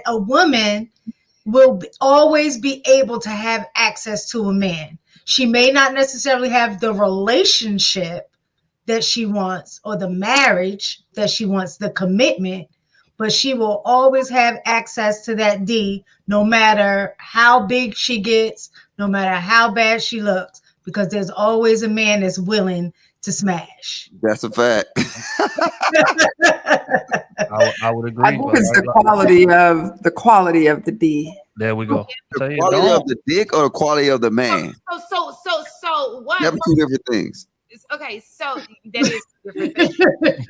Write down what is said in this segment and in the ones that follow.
a woman will always be able to have access to a man. She may not necessarily have the relationship that she wants or the marriage that she wants, the commitment, but she will always have access to that D no matter how big she gets, no matter how bad she looks, because there's always a man that's willing to smash. That's a fact. I would agree. I think it's the quality of the D. There we go. The quality of the dick or the quality of the man? So what? Them two different things. Okay, so that is different thing.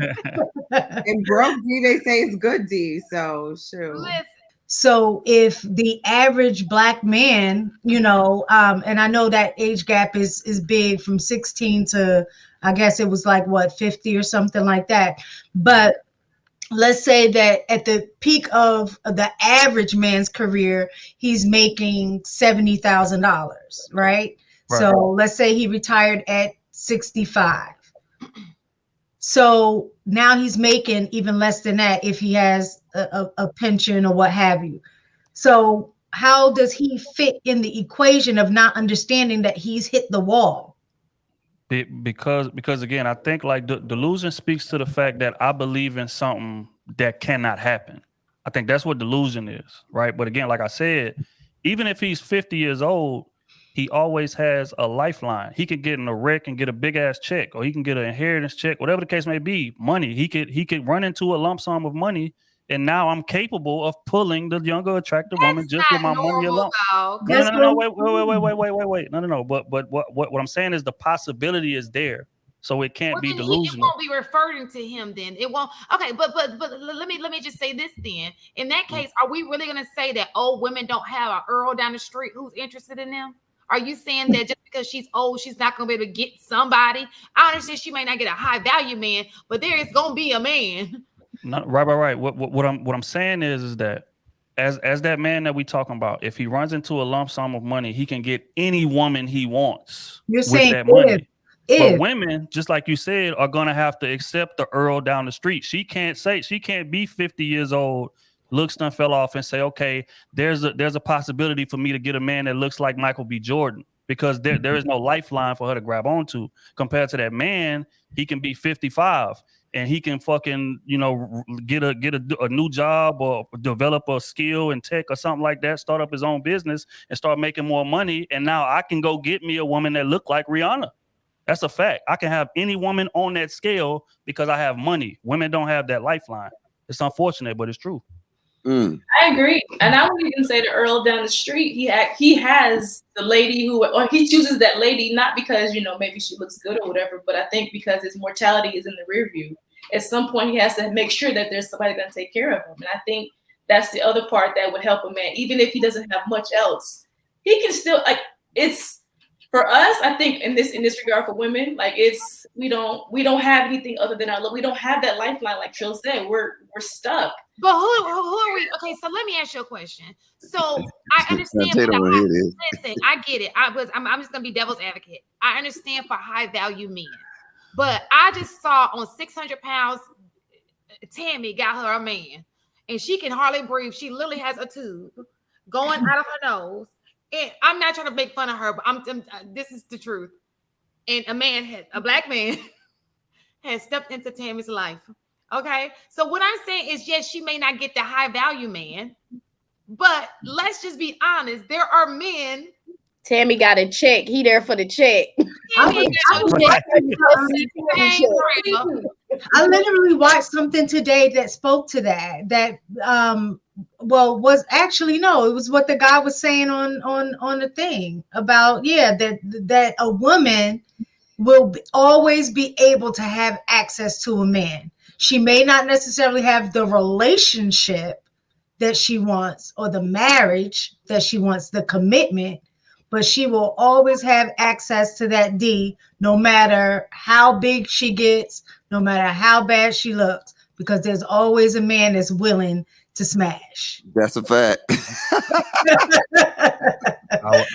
And broke D, they say it's good D. So sure. Listen. So if the average black man, and I know that age gap is big from 16 to, I guess it was like 50 or something like that. But let's say that at the peak of the average man's career, he's making $70,000, right? So let's say he retired at 65. So now he's making even less than that if he has a pension or what have you. So how does he fit in the equation of not understanding that he's hit the wall? Because again, I think like delusion speaks to the fact that I believe in something that cannot happen. I think that's what delusion is, right? But again, like I said, even if he's 50 years old, he always has a lifeline. He could get in a wreck and get a big ass check, or he can get an inheritance check, whatever the case may be. Money. He could run into a lump sum of money, and now I'm capable of pulling the younger, attractive woman just with my money alone. No. Wait. No. But what I'm saying is the possibility is there, so it can't be delusional. It won't be referring to him then. It won't. Okay, but let me just say this then. In that case, are we really going to say that old women don't have an Earl down the street who's interested in them? Are you saying that just because she's old, she's not going to be able to get somebody? I understand she may not get a high value man, but there is going to be a man. No, right. What I'm saying is that as that man that we talking about, if he runs into a lump sum of money, he can get any woman he wants. You're saying that money. But women, just like you said, are gonna have to accept the Earl down the street. She can't be 50 years old, looks done fell off, and say, okay, there's a possibility for me to get a man that looks like Michael B. Jordan, because there is no lifeline for her to grab onto. Compared to that man, he can be 55 and he can fucking get a new job or develop a skill in tech or something like that, start up his own business and start making more money. And now I can go get me a woman that look like Rihanna. That's a fact. I can have any woman on that scale because I have money. Women don't have that lifeline. It's unfortunate, but it's true. I agree. And I wouldn't even say the Earl down the street. He has the lady or he chooses that lady, not because, maybe she looks good or whatever, but I think because his mortality is in the rear view. At some point, he has to make sure that there's somebody going to take care of him. And I think that's the other part that would help a man. Even if he doesn't have much else, he can still, it's, for us, I think in this regard for women, we don't have anything other than our love. We don't have that lifeline, like Trill said. We're stuck. But who are we? Okay, so let me ask you a question. So I understand. Listen, I get it. I'm just gonna be devil's advocate. I understand for high value men, but I just saw on 600 pounds, Tammy got her a man, and she can hardly breathe. She literally has a tube going out of her nose. And I'm not trying to make fun of her, but this is the truth. And a black man has stepped into Tammy's life. Okay. So what I'm saying is, yes, she may not get the high value man, but let's just be honest. There are men. Tammy got a check. He there for the check. I literally watched something today that spoke to that was actually, no, it was what the guy was saying on the thing about, that a woman will always be able to have access to a man. She may not necessarily have the relationship that she wants or the marriage that she wants, the commitment, but she will always have access to that D no matter how big she gets, no matter how bad she looks, because there's always a man that's willing to smash. That's a fact.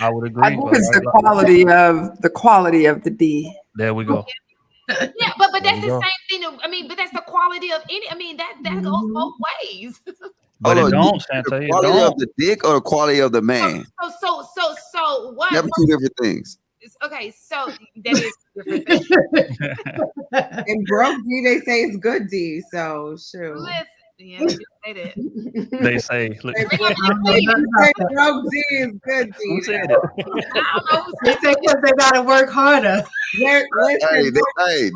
I would agree. I think it's the quality of the D. There we go. Yeah, but that's the same thing. I mean, but that's the quality of any. I mean, that goes both ways. But Hold it on, don't, the Shantae. It quality of don't. the dick or the quality of the man? So what? That's two different things. Okay, so that is different. And broke D, they say it's good D. So shoot. Listen, yeah, they just say that. They say, look, They say broke D is good D. who said I don't know who They said say because they gotta work harder. Hey,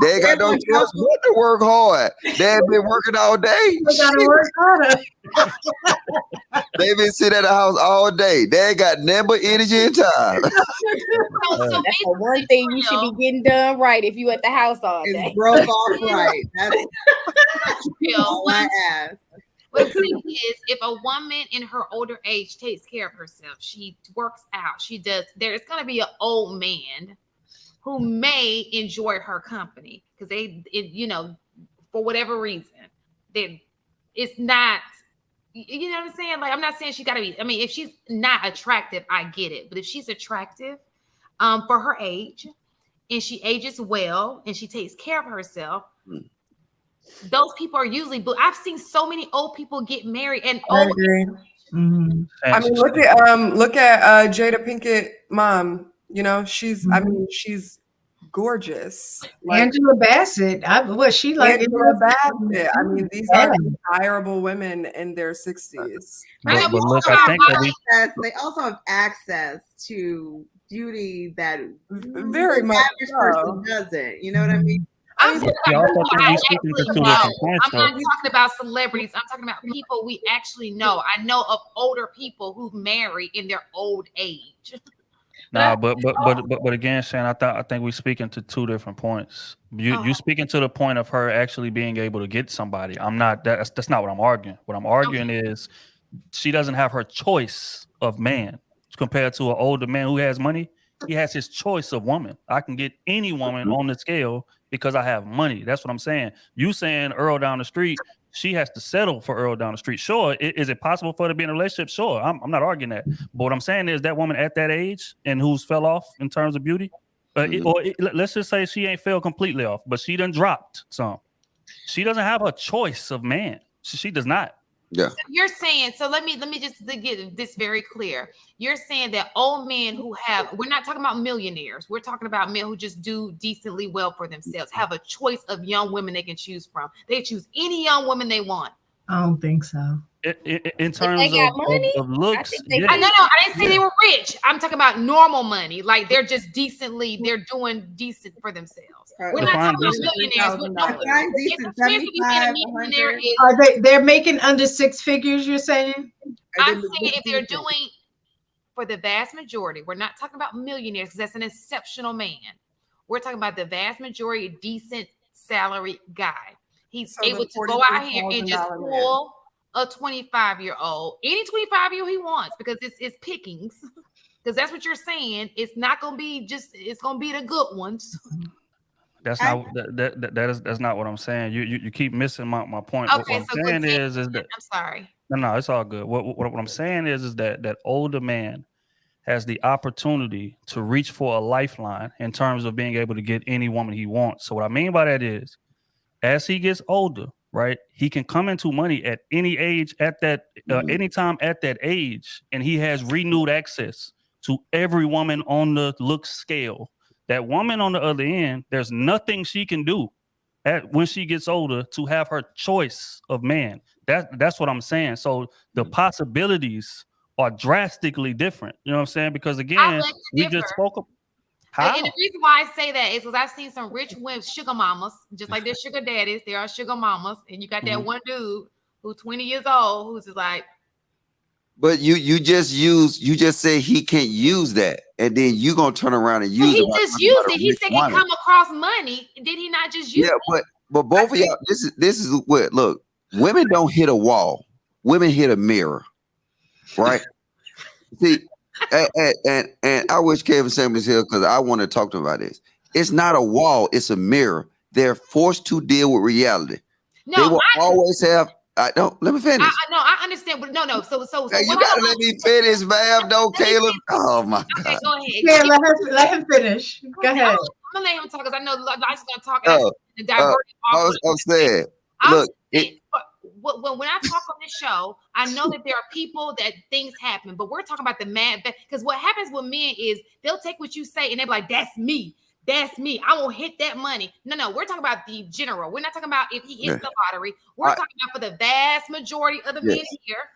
they ain't got no choice but to work hard. They ain't been working all day. They gotta work harder. They been sitting at the house all day. They ain't got nothing but energy and time. so That's the basically, one thing you should be getting done right if you at the house all day. It's broke off right. That's Trill, all I ask. what I'm saying is, if a woman in her older age takes care of herself, she works out, she does, there's going to be an old man who may enjoy her company because for whatever reason, it's not, you know what I'm saying? Like, I'm not saying she got to be, I mean, if she's not attractive, I get it. But if she's attractive for her age and she ages well and she takes care of herself, those people are usually, but I've seen so many old people get married and I old. agree. Mm-hmm. I mean, look at Jada Pinkett mom. You know, she's I mean, she's gorgeous. Like, Angela Bassett. She like Angela Bassett. I mean, these are desirable women in their 60s. but look, I think that They also have access to beauty that Very the much average person so. doesn't. You know what I mean? I'm we also think we speaking to two different points, I'm though. not talking about celebrities. I'm talking about people we actually know. I know of older people who marry in their old age. Nah, but again, Shan, I think we speaking to two different points. You speaking to the point of her actually being able to get somebody. I'm not. That's not what I'm arguing. What I'm arguing is she doesn't have her choice of man compared to an older man who has money. He has his choice of woman. I can get any woman on the scale because I have money. That's what I'm saying. You saying Earl down the street, she has to settle for Earl down the street. Sure. Is it possible for her to be in a relationship? Sure. I'm not arguing that. But what I'm saying is that woman at that age and who's fell off in terms of beauty, let's just say she ain't fell completely off, but she done dropped some. She doesn't have a choice of man. She does not. Yeah. So you're saying, so let me just get this very clear. You're saying that old men who we're not talking about millionaires. We're talking about men who just do decently well for themselves, have a choice of young women they can choose from. They choose any young woman they want. I don't think so. In terms of looks, I didn't say they were rich. I'm talking about normal money. Like they're just they're doing decent for themselsales. We're not talking about millionaires. They're making under six figures, you're saying? I'm saying if they're doing, for the vast majority, we're not talking about millionaires because that's an exceptional man. We're talking about the vast majority decent salary guy. He's able to go out here and just pull a 25-year-old, any 25-year-old he wants, because it's pickings. Because that's what you're saying. It's not gonna be it's gonna be the good ones. That's not that's not what I'm saying. You keep missing my point. Okay, what I'm saying is that I'm sorry. No, it's all good. What I'm saying is that older man has the opportunity to reach for a lifeline in terms of being able to get any woman he wants. So what I mean by that is, as he gets older, right, he can come into money at any age at that anytime at that age, and he has renewed access to every woman on the look scale. That woman on the other end, there's nothing she can do when she gets older to have her choice of man. That's what I'm saying. So the possibilities are drastically different. You know what I'm saying? Because again, we just spoke. And the reason why I say that is because I've seen some rich women, sugar mamas, just like their sugar daddies. There are sugar mamas, and you got that one dude who's 20 years old who's just like. But you just say he can't use that, and then you gonna turn around and use it. He just used it. He said he come across money. Did he not just use it? but both of y'all, this is what look. Women don't hit a wall. Women hit a mirror, right? See. And I wish Kevin Sam was here because I want to talk to him about this. It's not a wall, it's a mirror. They're forced to deal with reality. No, they will always have. I don't. Let me finish. I understand, but no. So you gotta let me finish, ma'am. Don't, Caleb. Oh my God. Okay, go ahead. Yeah, let him finish. Go ahead. I'm gonna let him talk because I know I'm just gonna talk. And divert I'm saying, look. when I talk on this show, I know that there are people that things happen, but we're talking about the man. Because what happens with men is they'll take what you say and they're like, "That's me. That's me. I won't hit that money." No, we're talking about the general. We're not talking about if he hits the lottery. We're talking about for the vast majority of the men here.